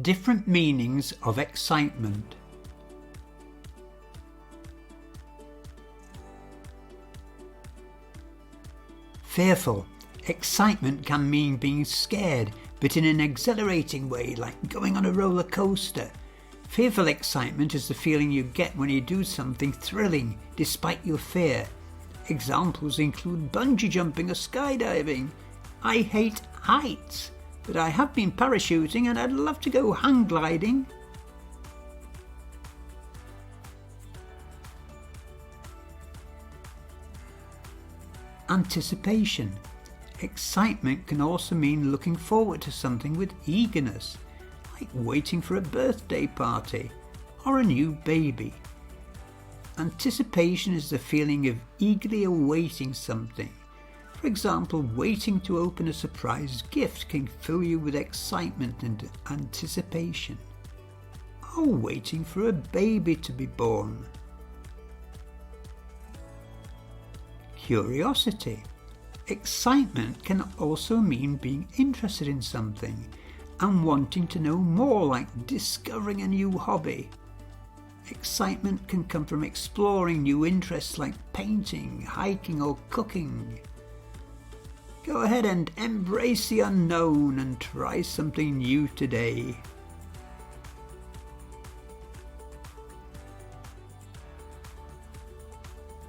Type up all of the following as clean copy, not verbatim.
Different meanings of excitement. Fearful. Excitement can mean being scared, but in an exhilarating way, like going on a roller coaster. Fearful excitement is the feeling you get when you do something thrilling, despite your fear. Examples include bungee jumping or skydiving. I hate heights, but I have been parachuting and I'd love to go hang gliding. Anticipation. Excitement can also mean looking forward to something with eagerness, like waiting for a birthday party or a new baby. Anticipation is the feeling of eagerly awaiting something. For example, waiting to open a surprise gift can fill you with excitement and anticipation. Or waiting for a baby to be born. Curiosity. Excitement can also mean being interested in something and wanting to know more, like discovering a new hobby. Excitement can come from exploring new interests like painting, hiking or cooking. Go ahead and embrace the unknown and try something new today.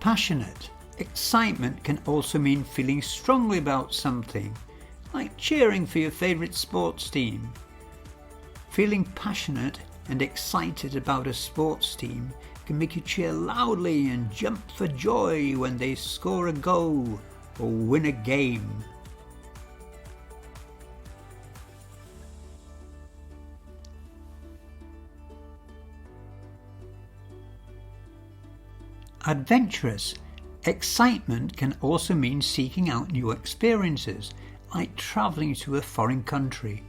Passionate. Excitement can also mean feeling strongly about something, like cheering for your favourite sports team. Feeling passionate and excited about a sports team can make you cheer loudly and jump for joy when they score a goal or win a game. Adventurous. Excitement can also mean seeking out new experiences, like travelling to a foreign country.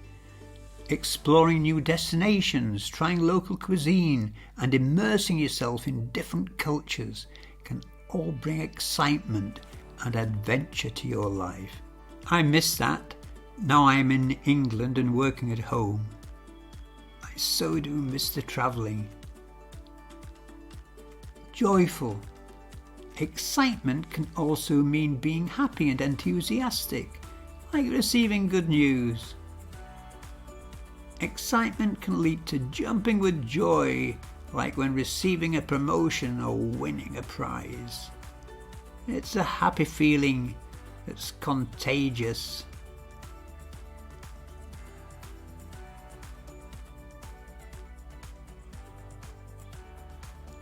Exploring new destinations, trying local cuisine, and immersing yourself in different cultures can all bring excitement and adventure to your life. I miss that. Now I'm in England and working at home. I so do miss the travelling. Joyful. Excitement can also mean being happy and enthusiastic, like receiving good news. Excitement can lead to jumping with joy, like when receiving a promotion or winning a prize. It's a happy feeling that's contagious.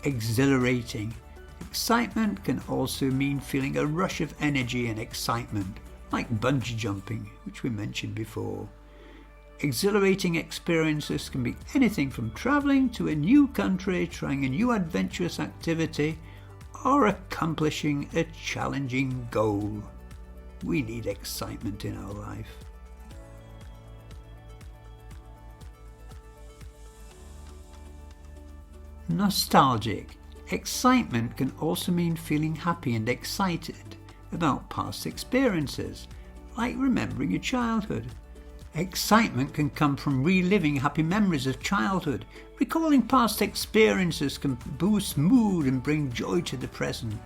Exhilarating. Excitement can also mean feeling a rush of energy and excitement, like bungee jumping, which we mentioned before. Exhilarating experiences can be anything from travelling to a new country, trying a new adventurous activity, or accomplishing a challenging goal. We need excitement in our life. Nostalgic. Excitement can also mean feeling happy and excited about past experiences, like remembering your childhood. Excitement can come from reliving happy memories of childhood. Recalling past experiences can boost mood and bring joy to the present.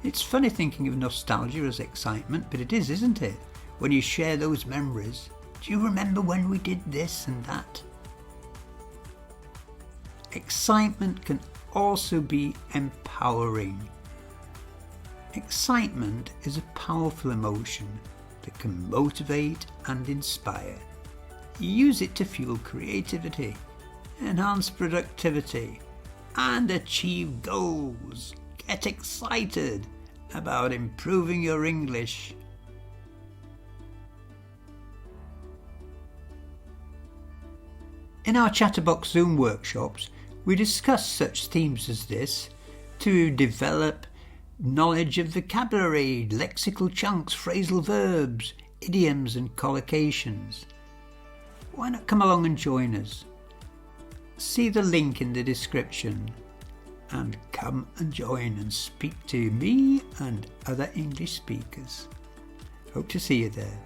It's funny thinking of nostalgia as excitement, but it is, isn't it? When you share those memories. Do you remember when we did this and that? Excitement can also be empowering. Excitement is a powerful emotion that can motivate and inspire. Use it to fuel creativity, enhance productivity, and achieve goals. Get excited about improving your English. In our Chatterbox Zoom workshops, we discuss such themes as this to develop knowledge of vocabulary, lexical chunks, phrasal verbs, idioms and collocations. Why not come along and join us? See the link in the description and come and join and speak to me and other English speakers. Hope to see you there.